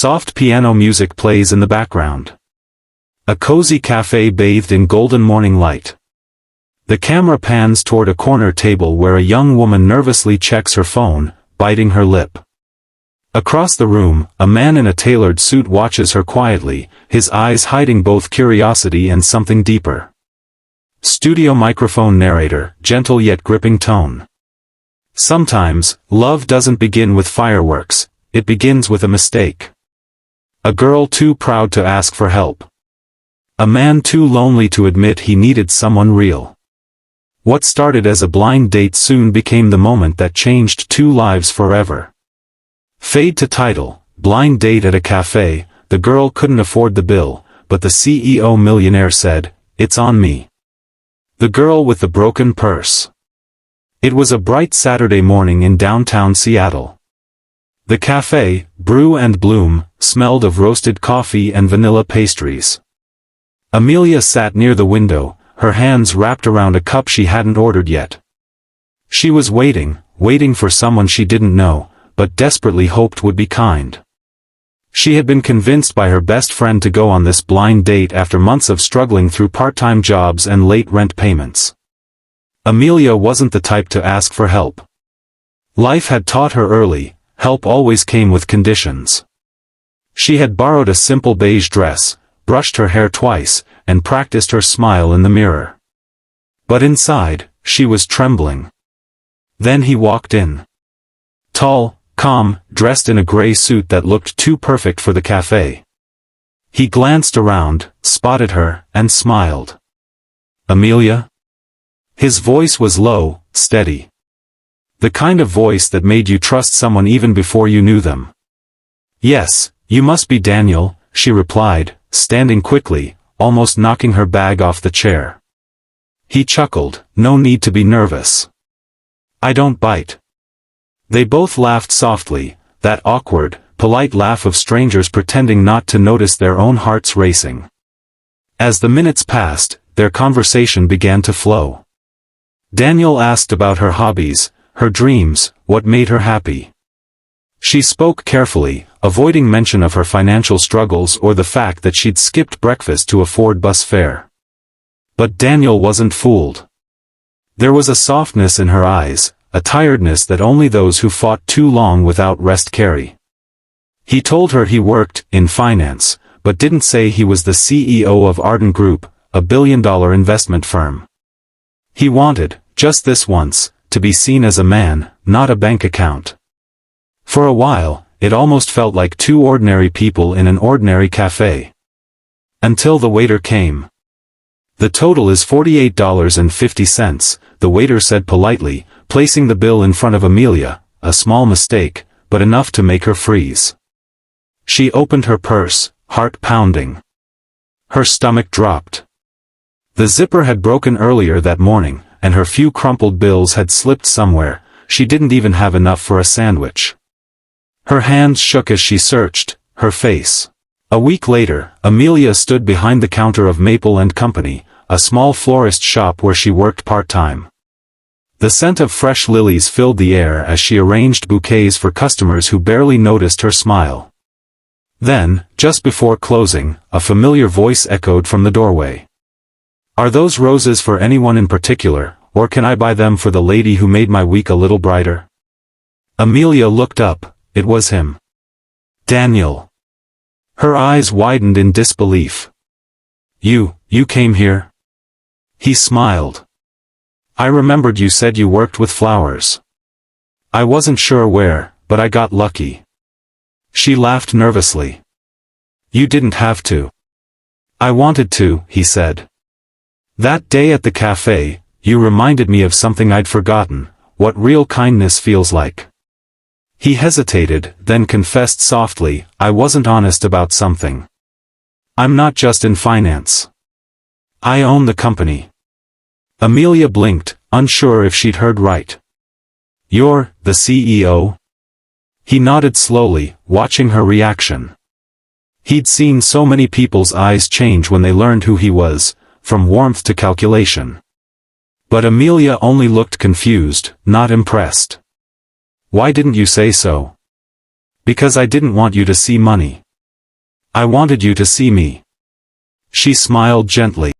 Soft piano music plays in the background. A cozy cafe bathed in golden morning light. The camera pans toward a corner table where a young woman nervously checks her phone, biting her lip. Across the room, a man in a tailored suit watches her quietly, his eyes hiding both curiosity and something deeper. Studio microphone narrator, gentle yet gripping tone. Sometimes, love doesn't begin with fireworks, it begins with a mistake. A girl too proud to ask for help. A man too lonely to admit he needed someone real. What started as a blind date soon became the moment that changed two lives forever. Fade to title, blind date at a cafe. The girl couldn't afford the bill, but the CEO millionaire said, "It's on me." The girl with the broken purse. It was a bright Saturday morning in downtown Seattle. The cafe, Brew and Bloom, smelled of roasted coffee and vanilla pastries. Amelia sat near the window, her hands wrapped around a cup she hadn't ordered yet. She was waiting for someone she didn't know, but desperately hoped would be kind. She had been convinced by her best friend to go on this blind date after months of struggling through part-time jobs and late rent payments. Amelia wasn't the type to ask for help. Life had taught her early, help always came with conditions. She had borrowed a simple beige dress, brushed her hair twice, and practiced her smile in the mirror. But inside, she was trembling. Then he walked in. Tall, calm, dressed in a gray suit that looked too perfect for the cafe. He glanced around, spotted her, and smiled. "Amelia?" His voice was low, steady. The kind of voice that made you trust someone even before you knew them. "Yes, you must be Daniel," she replied, standing quickly, almost knocking her bag off the chair. He chuckled, "No need to be nervous. I don't bite." They both laughed softly, that awkward, polite laugh of strangers pretending not to notice their own hearts racing. As the minutes passed, their conversation began to flow. Daniel asked about her hobbies, her dreams, what made her happy. She spoke carefully, avoiding mention of her financial struggles or the fact that she'd skipped breakfast to afford bus fare. But Daniel wasn't fooled. There was a softness in her eyes, a tiredness that only those who fought too long without rest carry. He told her he worked in finance, but didn't say he was the CEO of Arden Group, a billion-dollar investment firm. He wanted, just this once, to be seen as a man, not a bank account. For a while, it almost felt like two ordinary people in an ordinary cafe. Until the waiter came. "The total is $48.50, the waiter said politely, placing the bill in front of Amelia, a small mistake, but enough to make her freeze. She opened her purse, heart pounding. Her stomach dropped. The zipper had broken earlier that morning, and her few crumpled bills had slipped somewhere. She didn't even have enough for a sandwich. Her hands shook as she searched, her face. A week later, Amelia stood behind the counter of Maple & Company, a small florist shop where she worked part-time. The scent of fresh lilies filled the air as she arranged bouquets for customers who barely noticed her smile. Then, just before closing, a familiar voice echoed from the doorway. "Are those roses for anyone in particular, or can I buy them for the lady who made my week a little brighter?" Amelia looked up. It was him. Daniel. Her eyes widened in disbelief. You came here?" He smiled. "I remembered you said you worked with flowers. I wasn't sure where, but I got lucky." She laughed nervously. "You didn't have to." "I wanted to," he said. "That day at the cafe, you reminded me of something I'd forgotten, what real kindness feels like." He hesitated, then confessed softly, "I wasn't honest about something. I'm not just in finance. I own the company." Amelia blinked, unsure if she'd heard right. "You're the CEO?" He nodded slowly, watching her reaction. He'd seen so many people's eyes change when they learned who he was, from warmth to calculation. But Amelia only looked confused, not impressed. "Why didn't you say so?" "Because I didn't want you to see money." I wanted you to see me. She smiled gently.